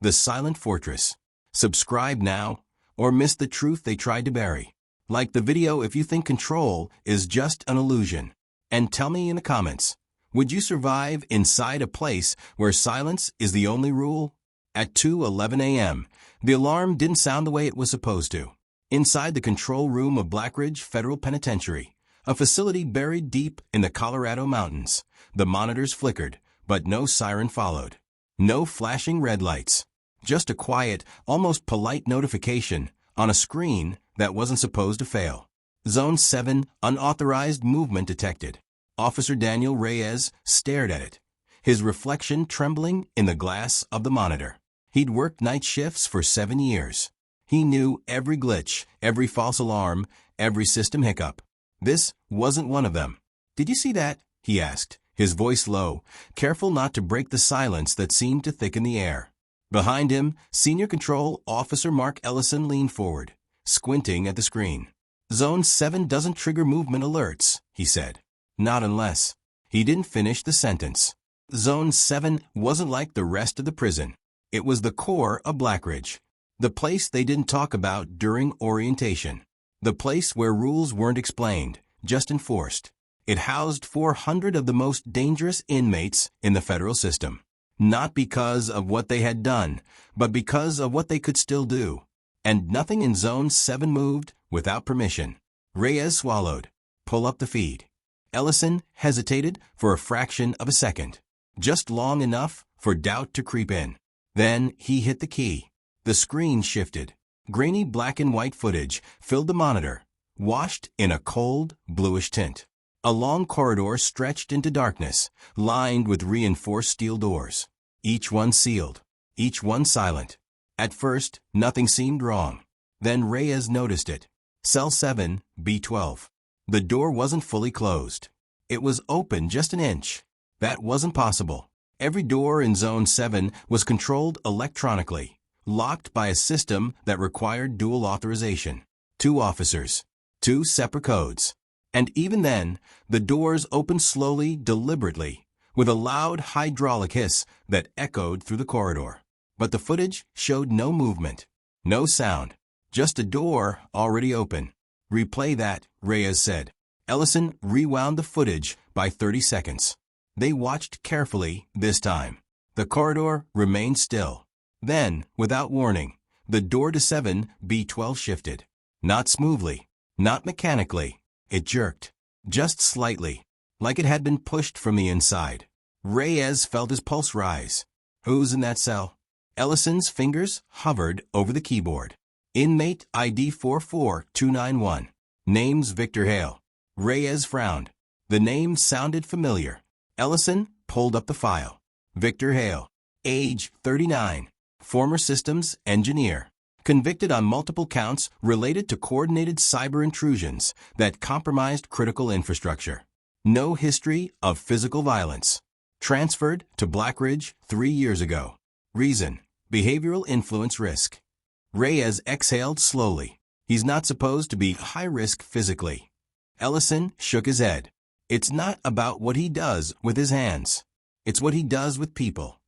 The Silent Fortress. Subscribe now, or miss the truth they tried to bury. Like the video if you think control is just an illusion. And tell me in the comments, would you survive inside a place where silence is the only rule? At 2:11 a.m., the alarm didn't sound the way it was supposed to. Inside the control room of Blackridge Federal Penitentiary, a facility buried deep in the Colorado mountains, the monitors flickered, but no siren followed. No flashing red lights. Just a quiet, almost polite notification on a screen that wasn't supposed to fail. Zone 7, unauthorized movement detected. Officer Daniel Reyes stared at it, his reflection trembling in the glass of the monitor. He'd worked night shifts for 7 years. He knew every glitch, every false alarm, every system hiccup. This wasn't one of them. "Did you see that?" he asked, his voice low, careful not to break the silence that seemed to thicken the air. Behind him, Senior Control Officer Mark Ellison leaned forward, squinting at the screen. "Zone 7 doesn't trigger movement alerts," he said. "Not unless." He didn't finish the sentence. Zone 7 wasn't like the rest of the prison. It was the core of Blackridge. The place they didn't talk about during orientation. The place where rules weren't explained, just enforced. It housed 400 of the most dangerous inmates in the federal system. Not because of what they had done, but because of what they could still do. And nothing in Zone 7 moved without permission. Reyes swallowed. "Pull up the feed." Ellison hesitated for a fraction of a second, just long enough for doubt to creep in. Then he hit the key. The screen shifted. Grainy black and white footage filled the monitor, washed in a cold, bluish tint. A long corridor stretched into darkness, lined with reinforced steel doors. Each one sealed, each one silent. At first, nothing seemed wrong. Then Reyes noticed it. Cell 7, B12. The door wasn't fully closed. It was open just an inch. That wasn't possible. Every door in Zone 7 was controlled electronically, locked by a system that required dual authorization. 2 officers, 2 separate codes. And even then, the doors opened slowly, deliberately, with a loud hydraulic hiss that echoed through the corridor. But the footage showed no movement, no sound, just a door already open. "Replay that," Reyes said. Ellison rewound the footage by 30 seconds. They watched carefully this time. The corridor remained still. Then, without warning, the door to 7B12 shifted. Not smoothly, not mechanically. It jerked, just slightly, like it had been pushed from the inside. Reyes felt his pulse rise. "Who's in that cell?" Ellison's fingers hovered over the keyboard. "Inmate ID 44291. Name's Victor Hale." Reyes frowned. The name sounded familiar. Ellison pulled up the file. Victor Hale, age 39, former systems engineer. Convicted on multiple counts related to coordinated cyber intrusions that compromised critical infrastructure. No history of physical violence. Transferred to Blackridge 3 years ago. Reason: behavioral influence risk. Reyes exhaled slowly. He's not supposed to be high risk physically. Ellison shook his head. It's not about what he does with his hands. It's what he does with people.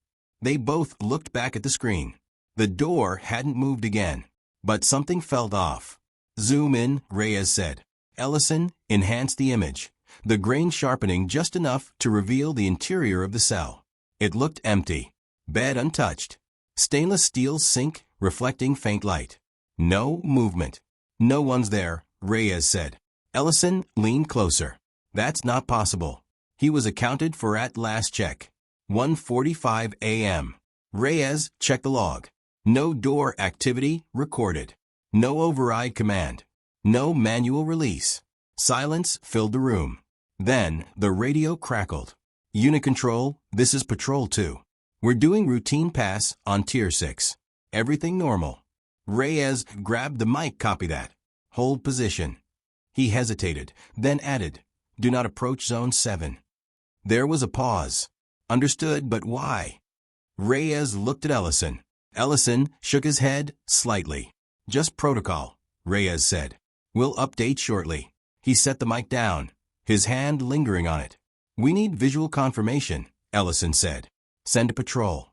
They both looked back at the screen. The door hadn't moved again, but something felt off. "Zoom in," Reyes said. Ellison enhanced the image, the grain sharpening just enough to reveal the interior of the cell. It looked empty. Bed untouched. Stainless steel sink reflecting faint light. No movement. "No one's there," Reyes said. Ellison leaned closer. "That's not possible." He was accounted for at last check. 1:45 a.m. Reyes checked the log. No door activity recorded. No override command. No manual release. Silence filled the room. Then the radio crackled. "Unit Control, this is Patrol 2. We're doing routine pass on Tier 6. Everything normal." Reyes grabbed the mic. "Copy that. Hold position." He hesitated, then added, "Do not approach Zone 7. There was a pause. "Understood, but why?" Reyes looked at Ellison. Ellison shook his head slightly. "Just protocol," Reyes said. "We'll update shortly." He set the mic down, his hand lingering on it. "We need visual confirmation," Ellison said. "Send a patrol."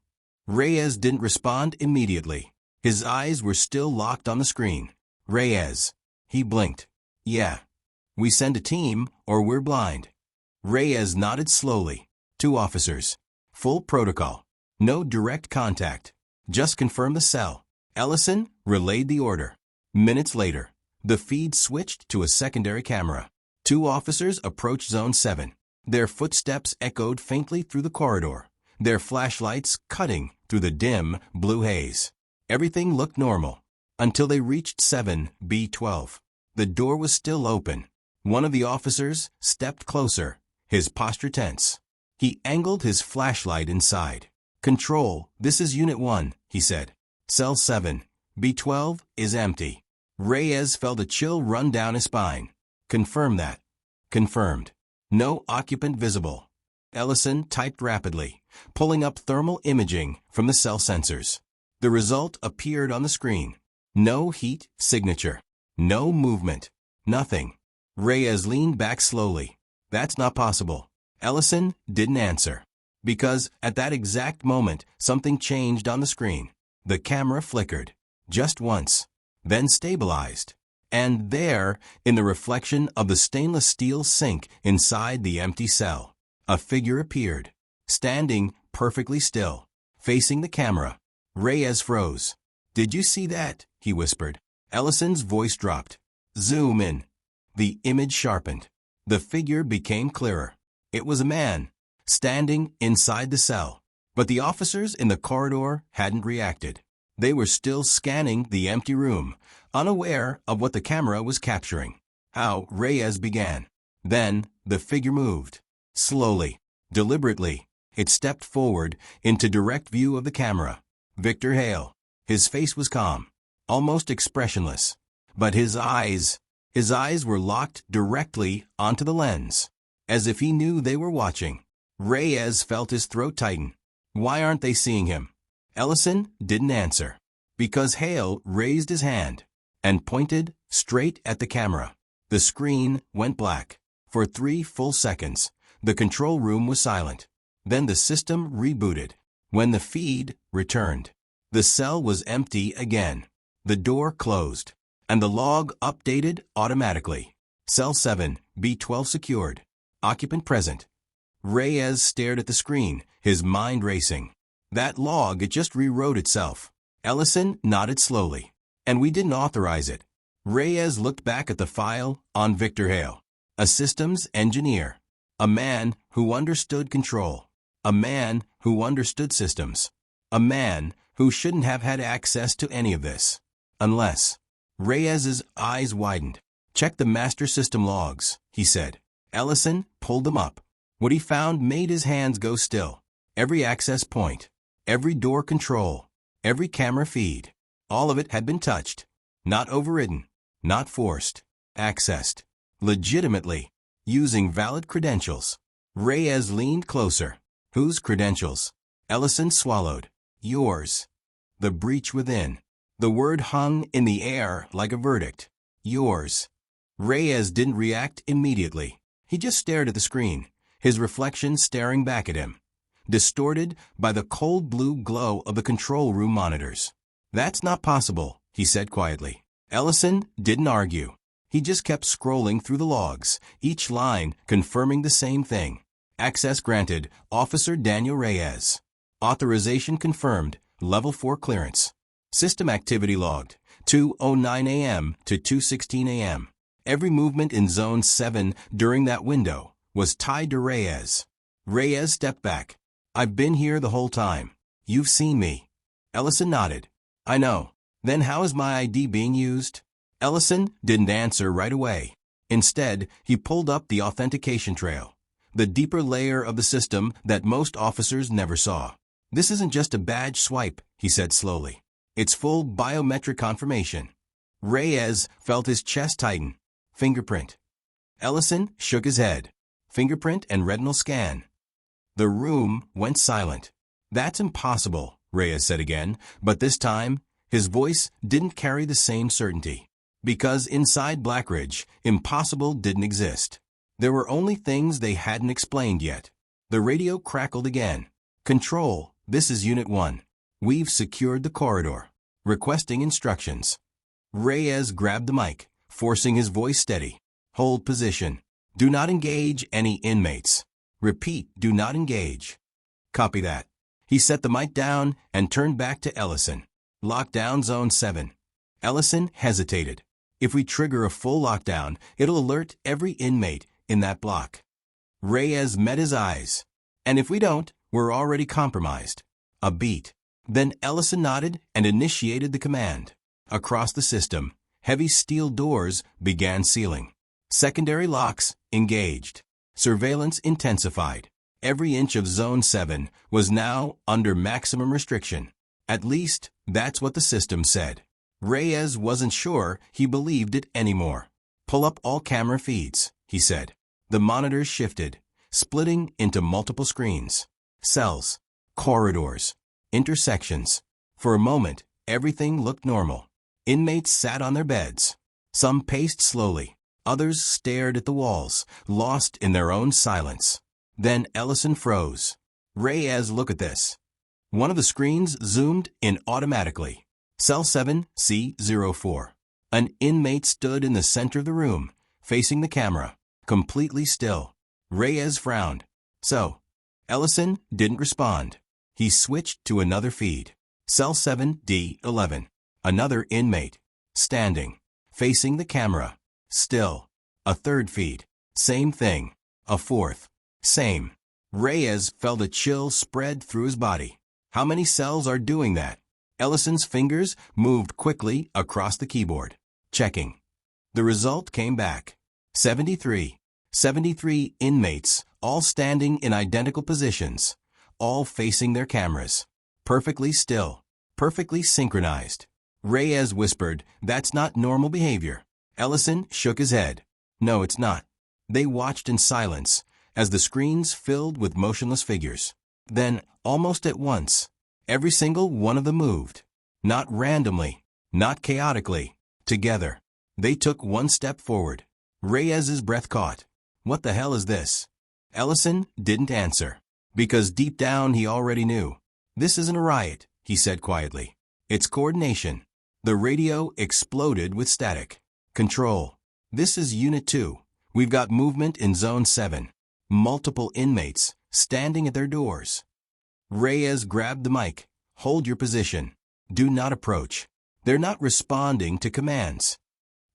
Reyes didn't respond immediately. His eyes were still locked on the screen. Reyes. He blinked. Yeah. We send a team, or we're blind. Reyes nodded slowly. 2 officers. Full protocol. No direct contact. Just confirm the cell. Ellison relayed the order. Minutes later, the feed switched to a secondary camera. 2 officers approached Zone 7. Their footsteps echoed faintly through the corridor, their flashlights cutting through the dim, blue haze. Everything looked normal until they reached 7B12. The door was still open. One of the officers stepped closer, his posture tense. He angled his flashlight inside. "Control, this is Unit 1, he said. Cell 7B12 is empty." Reyes felt a chill run down his spine. "Confirm that." "Confirmed. No occupant visible." Ellison typed rapidly, pulling up thermal imaging from the cell sensors. The result appeared on the screen. No heat signature. No movement. Nothing. Reyes leaned back slowly. "That's not possible." Ellison didn't answer. Because at that exact moment, something changed on the screen. The camera flickered. Just once. Then stabilized. And there, in the reflection of the stainless steel sink inside the empty cell, a figure appeared, standing perfectly still, facing the camera. Reyes froze. "Did you see that?" he whispered. Ellison's voice dropped. "Zoom in." The image sharpened. The figure became clearer. It was a man, standing inside the cell. But the officers in the corridor hadn't reacted. They were still scanning the empty room, unaware of what the camera was capturing. How Reyes began. Then the figure moved. Slowly, deliberately, it stepped forward into direct view of the camera. Victor Hale. His face was calm, almost expressionless. But his eyes were locked directly onto the lens, as if he knew they were watching. Reyes felt his throat tighten. Why aren't they seeing him? Ellison didn't answer. Because Hale raised his hand and pointed straight at the camera. The screen went black. For 3 full seconds, the control room was silent. Then the system rebooted. When the feed returned, the cell was empty again. The door closed, and the log updated automatically. Cell 7B12 secured. Occupant present. Reyes stared at the screen, his mind racing. That log, it just rewrote itself. Ellison nodded slowly. "And we didn't authorize it." Reyes looked back at the file on Victor Hale. A systems engineer. A man who understood control. A man who understood systems. A man who shouldn't have had access to any of this. Unless. Reyes's eyes widened. "Check the master system logs," he said. Ellison pulled them up. What he found made his hands go still. Every access point. Every door control. Every camera feed. All of it had been touched. Not overridden. Not forced. Accessed. Legitimately. Using valid credentials. Reyes leaned closer. "Whose credentials?" Ellison swallowed. "Yours." The breach within. The word hung in the air like a verdict. "Yours." Reyes didn't react immediately. He just stared at the screen, his reflection staring back at him, distorted by the cold blue glow of the control room monitors. "That's not possible," he said quietly. Ellison didn't argue. He just kept scrolling through the logs, each line confirming the same thing. Access granted, Officer Daniel Reyes. Authorization confirmed, Level 4 clearance. System activity logged, 2:09 a.m. to 2:16 a.m. Every movement in Zone 7 during that window was tied to Reyes. Reyes stepped back. "I've been here the whole time. You've seen me." Ellison nodded. "I know. Then how is my ID being used?" Ellison didn't answer right away. Instead, he pulled up the authentication trail, the deeper layer of the system that most officers never saw. "This isn't just a badge swipe," he said slowly. "It's full biometric confirmation." Reyes felt his chest tighten. "Fingerprint." Ellison shook his head. "Fingerprint and retinal scan." The room went silent. "That's impossible," Reyes said again, but this time, his voice didn't carry the same certainty. Because inside Blackridge, impossible didn't exist. There were only things they hadn't explained yet. The radio crackled again. "Control, this is Unit 1. We've secured the corridor. Requesting instructions. Reyes grabbed the mic, forcing his voice steady. Hold position. Do not engage any inmates. Repeat, do not engage. Copy that. He set the mic down and turned back to Ellison. Lockdown Zone 7. Ellison hesitated. If we trigger a full lockdown, it'll alert every inmate in that block. Reyes met his eyes. And if we don't, we're already compromised. A beat. Then Ellison nodded and initiated the command. Across the system, heavy steel doors began sealing. Secondary locks engaged. Surveillance intensified. Every inch of Zone 7 was now under maximum restriction. At least, that's what the system said. Reyes wasn't sure he believed it anymore. Pull up all camera feeds, he said. The monitors shifted, splitting into multiple screens. Cells, corridors, intersections. For a moment, everything looked normal. Inmates sat on their beds. Some paced slowly. Others stared at the walls, lost in their own silence. Then Ellison froze. Reyes, look at this. One of the screens zoomed in automatically. Cell 7C04. An inmate stood in the center of the room, facing the camera, completely still. Reyes frowned. So, Ellison didn't respond. He switched to another feed. Cell 7D11. Another inmate, standing, facing the camera, still. A third feed. Same thing. A fourth. Same. Reyes felt a chill spread through his body. How many cells are doing that? Ellison's fingers moved quickly across the keyboard. Checking. The result came back. 73. 73 inmates, all standing in identical positions, all facing their cameras. Perfectly still. Perfectly synchronized. Reyes whispered, "That's not normal behavior." Ellison shook his head. "No, it's not." They watched in silence as the screens filled with motionless figures. Then, almost at once, every single one of them moved. Not randomly, not chaotically. Together. They took one step forward. Reyes's breath caught. What the hell is this? Ellison didn't answer, because deep down he already knew. This isn't a riot, he said quietly. It's coordination. The radio exploded with static. Control. This is Unit 2. We've got movement in Zone 7. Multiple inmates, standing at their doors. Reyes grabbed the mic. Hold your position. Do not approach. They're not responding to commands.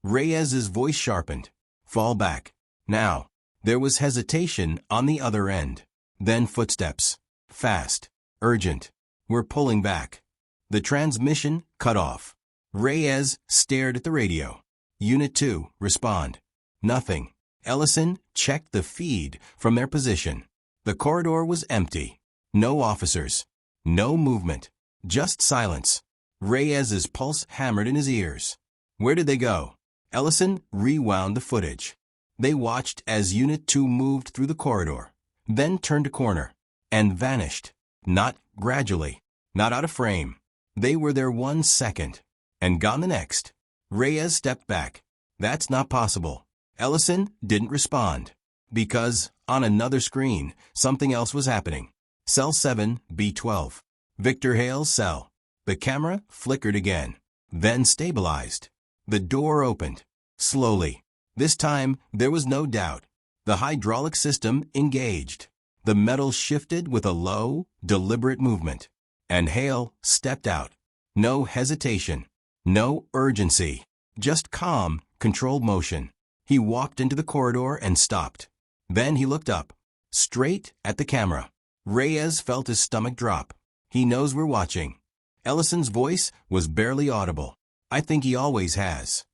Reyes's voice sharpened. Fall back. Now. There was hesitation on the other end. Then footsteps. Fast. Urgent. We're pulling back. The transmission cut off. Reyes stared at the radio. Unit 2, respond. Nothing. Ellison checked the feed from their position. The corridor was empty. No officers. No movement. Just silence. Reyes's pulse hammered in his ears. Where did they go? Ellison rewound the footage. They watched as Unit 2 moved through the corridor, then turned a corner, and vanished. Not gradually. Not out of frame. They were there 1 second, and gone the next. Reyes stepped back. That's not possible. Ellison didn't respond, because, on another screen, something else was happening. Cell 7B12. Victor Hale's cell. The camera flickered again, then stabilized. The door opened. Slowly. This time, there was no doubt. The hydraulic system engaged. The metal shifted with a low, deliberate movement. And Hale stepped out. No hesitation. No urgency. Just calm, controlled motion. He walked into the corridor and stopped. Then he looked up. Straight at the camera. Reyes felt his stomach drop. He knows we're watching. Ellison's voice was barely audible. I think he always has.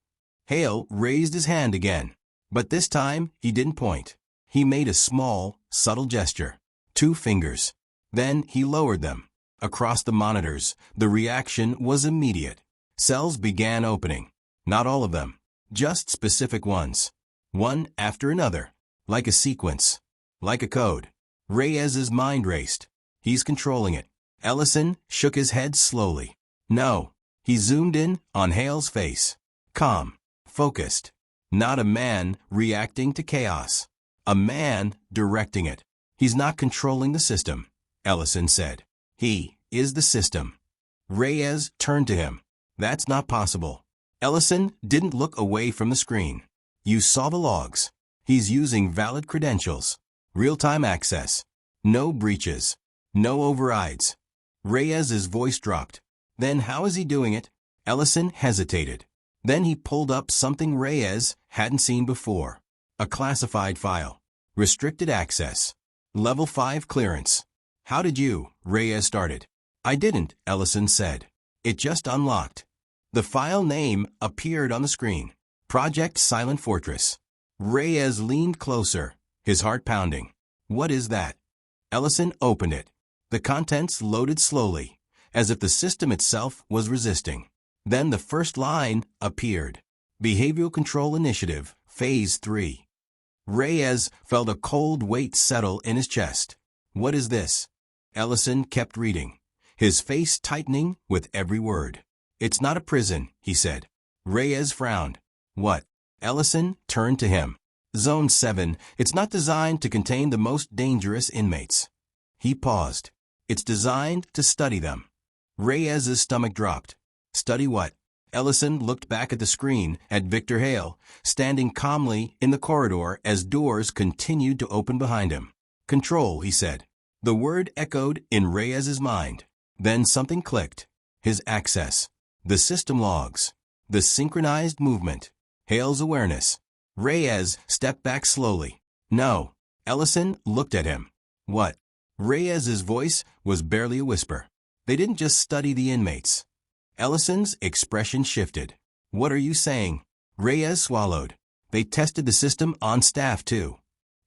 Hale raised his hand again. But this time, he didn't point. He made a small, subtle gesture. 2 fingers. Then he lowered them. Across the monitors, the reaction was immediate. Cells began opening. Not all of them. Just specific ones. One after another. Like a sequence. Like a code. Reyes's mind raced. He's controlling it. Ellison shook his head slowly. No. He zoomed in on Hale's face. Calm. Focused. Not a man reacting to chaos. A man directing it. He's not controlling the system, Ellison said. He is the system. Reyes turned to him. That's not possible. Ellison didn't look away from the screen. You saw the logs. He's using valid credentials. Real-time access. No breaches. No overrides. Reyes's voice dropped. Then how is he doing it? Ellison hesitated. Then he pulled up something Reyes hadn't seen before. A classified file. Restricted access. Level 5 clearance. How did you? Reyes started. I didn't, Ellison said. It just unlocked. The file name appeared on the screen. Project Silent Fortress. Reyes leaned closer, his heart pounding. What is that? Ellison opened it. The contents loaded slowly, as if the system itself was resisting. Then the first line appeared. Behavioral Control Initiative, Phase 3. Reyes felt a cold weight settle in his chest. What is this? Ellison kept reading, his face tightening with every word. It's not a prison, he said. Reyes frowned. What? Ellison turned to him. Zone 7, it's not designed to contain the most dangerous inmates. He paused. It's designed to study them. Reyes's stomach dropped. Study what? Ellison looked back at the screen, at Victor Hale, standing calmly in the corridor as doors continued to open behind him. Control, he said. The word echoed in Reyes's mind. Then something clicked. His access. The system logs. The synchronized movement. Hale's awareness. Reyes stepped back slowly. No. Ellison looked at him. What? Reyes's voice was barely a whisper. They didn't just study the inmates. Ellison's expression shifted. What are you saying? Reyes swallowed. They tested the system on staff too.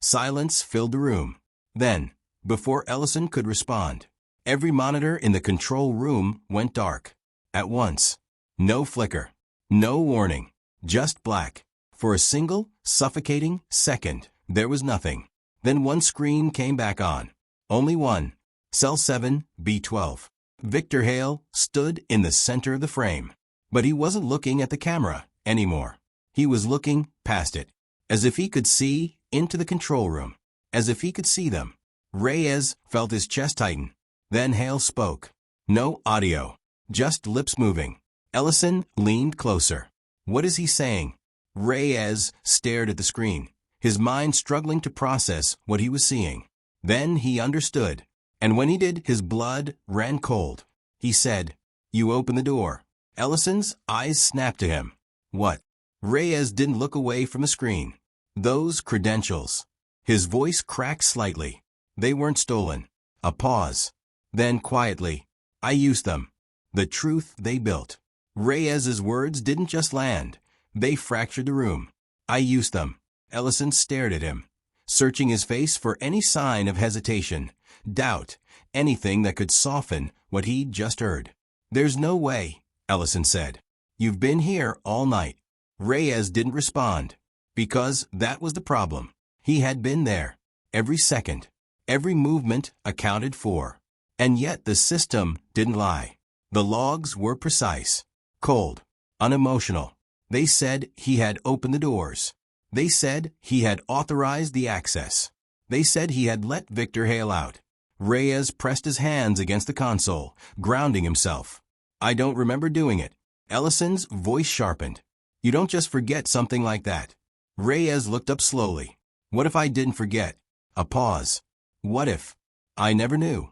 Silence filled the room. Then, before Ellison could respond, every monitor in the control room went dark. At once. No flicker. No warning. Just black. For a single, suffocating second, there was nothing. Then one screen came back on. Only one. Cell 7, B12. Victor Hale stood in the center of the frame. But he wasn't looking at the camera anymore. He was looking past it, as if he could see into the control room, as if he could see them. Reyes felt his chest tighten. Then Hale spoke. No audio, just lips moving. Ellison leaned closer. What is he saying? Reyes stared at the screen, his mind struggling to process what he was seeing. Then he understood, and when he did, his blood ran cold. He said, You open the door. Ellison's eyes snapped to him. What? Reyes didn't look away from the screen. Those credentials. His voice cracked slightly. They weren't stolen. A pause. Then quietly, I used them. The truth they built. Reyes's words didn't just land. They fractured the room. I used them. Ellison stared at him, searching his face for any sign of hesitation, doubt, anything that could soften what he'd just heard. There's no way, Ellison said. You've been here all night. Reyes didn't respond, because that was the problem. He had been there. Every second, every movement accounted for. And yet the system didn't lie. The logs were precise, cold, unemotional. They said he had opened the doors. They said he had authorized the access. They said he had let Victor Hale out. Reyes pressed his hands against the console, grounding himself. I don't remember doing it. Ellison's voice sharpened. You don't just forget something like that. Reyes looked up slowly. What if I didn't forget? A pause. What if? I never knew.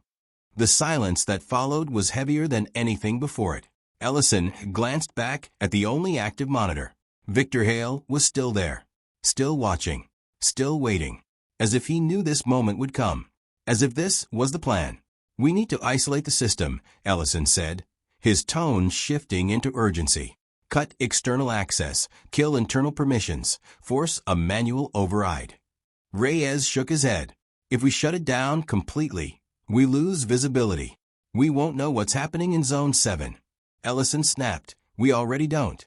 The silence that followed was heavier than anything before it. Ellison glanced back at the only active monitor. Victor Hale was still there, still watching, still waiting, as if he knew this moment would come, as if this was the plan. We need to isolate the system, Ellison said, his tone shifting into urgency. Cut external access, kill internal permissions, force a manual override. Reyes shook his head. If we shut it down completely, we lose visibility. We won't know what's happening in Zone 7. Ellison snapped. We already don't.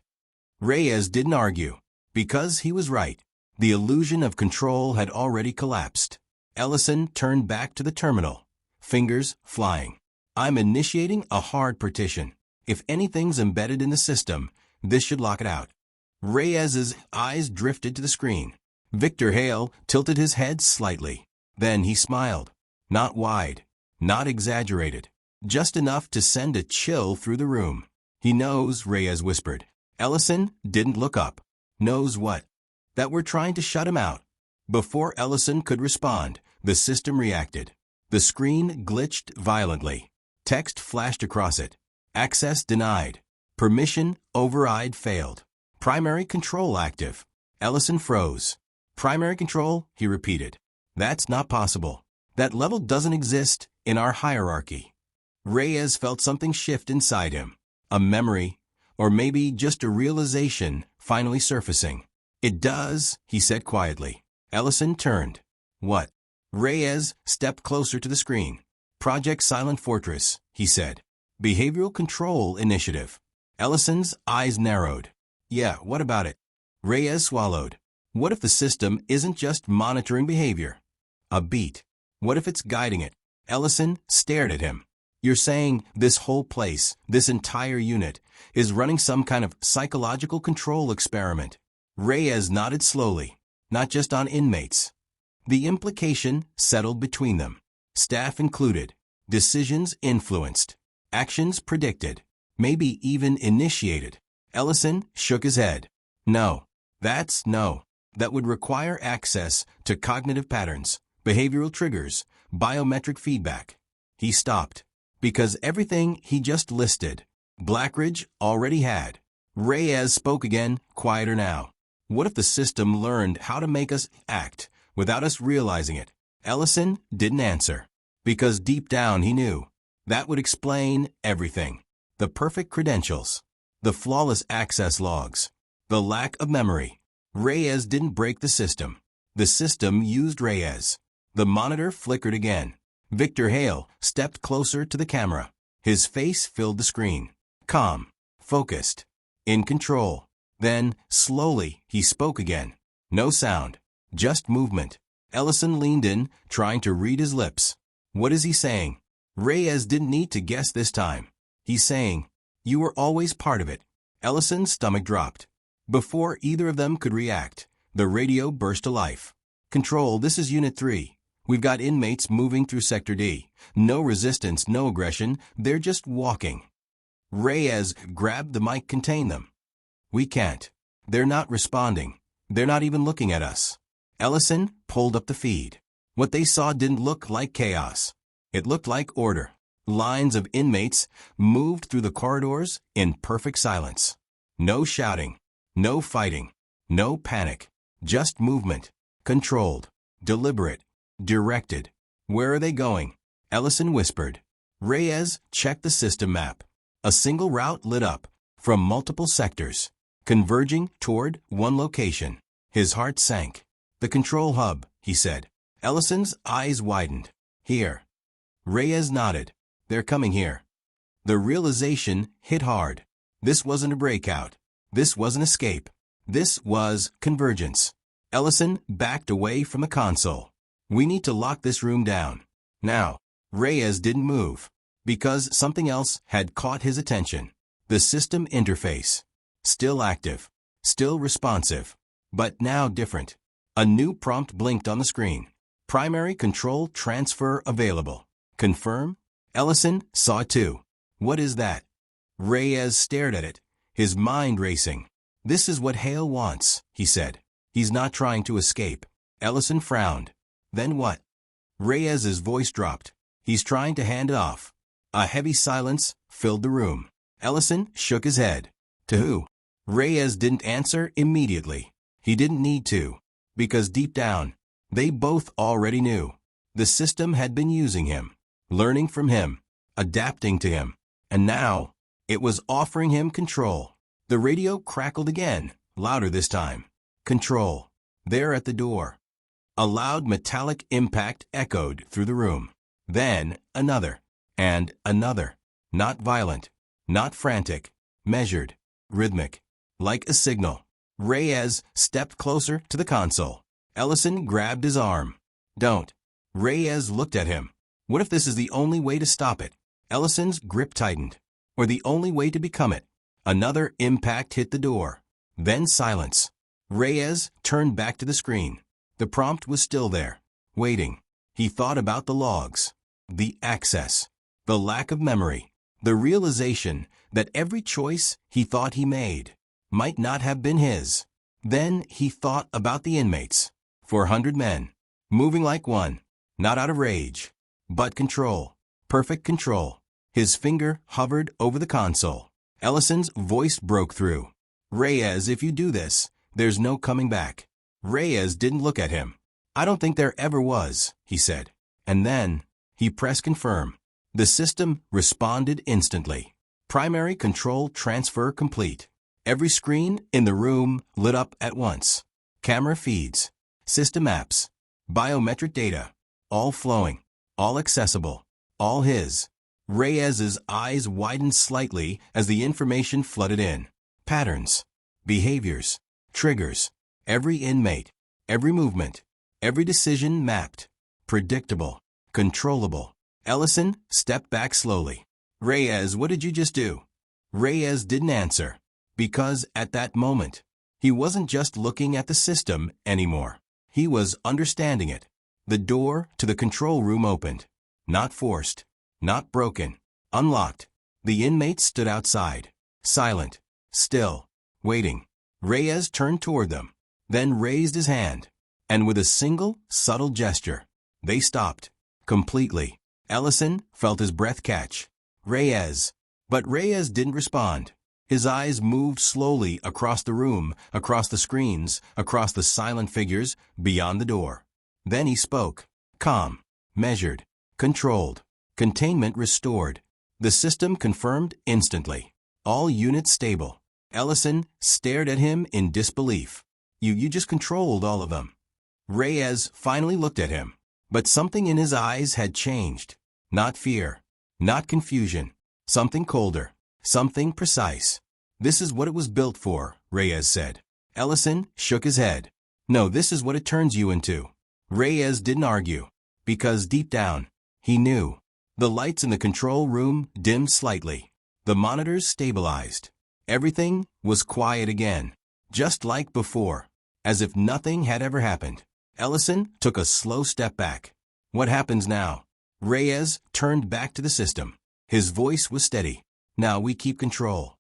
Reyes didn't argue, because he was right. The illusion of control had already collapsed. Ellison turned back to the terminal, fingers flying. I'm initiating a hard partition. If anything's embedded in the system, this should lock it out. Reyes's eyes drifted to the screen. Victor Hale tilted his head slightly. Then he smiled. Not wide, not exaggerated, just enough to send a chill through the room. "He knows," Reyes whispered. Ellison didn't look up. "Knows what?" "That we're trying to shut him out." Before Ellison could respond, the system reacted. The screen glitched violently. Text flashed across it. "Access denied. Permission override failed. Primary control active." Ellison froze. "Primary control?" he repeated. "That's not possible. That level doesn't exist in our hierarchy." Reyes felt something shift inside him. A memory, or maybe just a realization, finally surfacing. "It does," he said quietly. Ellison turned. "What?" Reyes stepped closer to the screen. "Project Silent Fortress," he said. "Behavioral Control Initiative." Ellison's eyes narrowed. "Yeah, what about it?" Reyes swallowed. "What if the system isn't just monitoring behavior? A beat. What if it's guiding it?" Ellison stared at him. "You're saying this whole place, this entire unit, is running some kind of psychological control experiment?" Reyes nodded slowly. "Not just on inmates." The implication settled between them. Staff included. Decisions influenced. Actions predicted. Maybe even initiated. Ellison shook his head. No. That would require access to cognitive patterns, behavioral triggers, biometric feedback." He stopped. Because everything he just listed, Blackridge already had. Reyes spoke again, quieter now. "What if the system learned how to make us act without us realizing it?" Ellison didn't answer. Because deep down he knew. That would explain everything. The perfect credentials. The flawless access logs. The lack of memory. Reyes didn't break the system. The system used Reyes. The monitor flickered again. Victor Hale stepped closer to the camera. His face filled the screen. Calm. Focused. In control. Then, slowly, he spoke again. No sound. Just movement. Ellison leaned in, trying to read his lips. What is he saying? Reyes didn't need to guess this time. He's saying, "You were always part of it." Ellison's stomach dropped. Before either of them could react, the radio burst to life. "Control, this is Unit 3. We've got inmates moving through Sector D. No resistance, no aggression. They're just walking." Reyes grabbed the mic, contain them. "We can't. They're not responding. They're not even looking at us." Ellison pulled up the feed. What they saw didn't look like chaos. It looked like order. Lines of inmates moved through the corridors in perfect silence. No shouting. No fighting. No panic. Just movement. Controlled. Deliberate. Directed. "Where are they going?" Ellison whispered. Reyes checked the system map. A single route lit up, from multiple sectors, converging toward one location. His heart sank. "The control hub," he said. Ellison's eyes widened. "Here." Reyes nodded. "They're coming here." The realization hit hard. This wasn't a breakout. This wasn't escape. This was convergence. Ellison backed away from the console. "We need to lock this room down. Now." Reyes didn't move. Because something else had caught his attention. The system interface. Still active. Still responsive. But now different. A new prompt blinked on the screen. "Primary control transfer available. Confirm?" Ellison saw it too. "What is that?" Reyes stared at it, his mind racing. "This is what Hale wants," he said. "He's not trying to escape." Ellison frowned. "Then what?" Reyes's voice dropped. "He's trying to hand it off." A heavy silence filled the room. Ellison shook his head. "To who?" Reyes didn't answer immediately. He didn't need to. Because deep down, they both already knew. The system had been using him, learning from him, adapting to him. And now, it was offering him control. The radio crackled again, louder this time. "Control. They're at the door." A loud metallic impact echoed through the room. Then another. And another. Not violent. Not frantic. Measured. Rhythmic. Like a signal. Reyes stepped closer to the console. Ellison grabbed his arm. "Don't." Reyes looked at him. "What if this is the only way to stop it?" Ellison's grip tightened. "Or the only way to become it?" Another impact hit the door. Then silence. Reyes turned back to the screen. The prompt was still there. Waiting. He thought about the logs. The access. the lack of memory, the realization that every choice he thought he made might not have been his. Then he thought about the inmates. 400 men, moving like one, not out of rage, but control, perfect control. His finger hovered over the console. Ellison's voice broke through. Reyes, if you do this, there's no coming back. Reyes didn't look at him. I don't think there ever was, he said. And then he pressed confirm. The system responded instantly. Primary control transfer complete. Every screen in the room lit up at once. Camera feeds, system apps, biometric data, all flowing, all accessible, all his. Reyes's eyes widened slightly as the information flooded in. Patterns, behaviors, triggers, every inmate, every movement, every decision mapped, predictable, controllable. Ellison stepped back slowly. Reyes, what did you just do? Reyes didn't answer, because at that moment, he wasn't just looking at the system anymore. He was understanding it. The door to the control room opened. Not forced, not broken, unlocked. The inmates stood outside, silent, still, waiting. Reyes turned toward them, then raised his hand, and with a single, subtle gesture, they stopped, completely. Ellison felt his breath catch. Reyes. But Reyes didn't respond. His eyes moved slowly across the room, across the screens, across the silent figures beyond the door. Then he spoke. Calm, measured, controlled, containment restored. The system confirmed instantly. All units stable. Ellison stared at him in disbelief. You just controlled all of them. Reyes finally looked at him. But something in his eyes had changed. Not fear, not confusion. Something colder, something precise. This is what it was built for, Reyes said. Ellison shook his head. No, this is what it turns you into. Reyes didn't argue, because deep down, he knew. The lights in the control room dimmed slightly. The monitors stabilized. Everything was quiet again, just like before, as if nothing had ever happened. Ellison took a slow step back. What happens now? Reyes turned back to the system. His voice was steady. Now we keep control.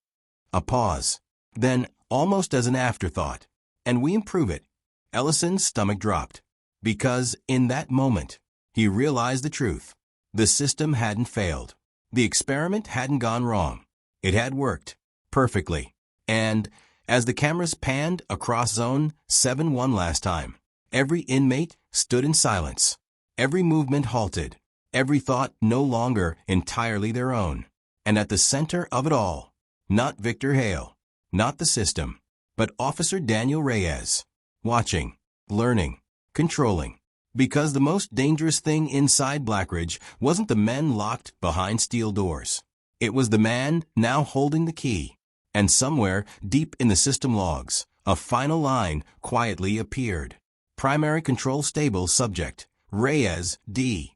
A pause. Then, almost as an afterthought, and we improve it. Ellison's stomach dropped. Because, in that moment, he realized the truth. The system hadn't failed. The experiment hadn't gone wrong. It had worked. Perfectly. And, as the cameras panned across Zone 7-1 last time, every inmate stood in silence. Every movement halted. Every thought no longer entirely their own. And at the center of it all, not Victor Hale, not the system, but Officer Daniel Reyes, watching, learning, controlling. Because the most dangerous thing inside Blackridge wasn't the men locked behind steel doors. It was the man now holding the key. And somewhere deep in the system logs, a final line quietly appeared. Primary control stable subject, Reyes D.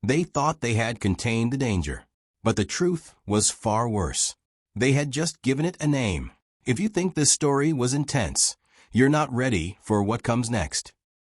They thought they had contained the danger. But the truth was far worse. They had just given it a name. If you think this story was intense, you're not ready for what comes next.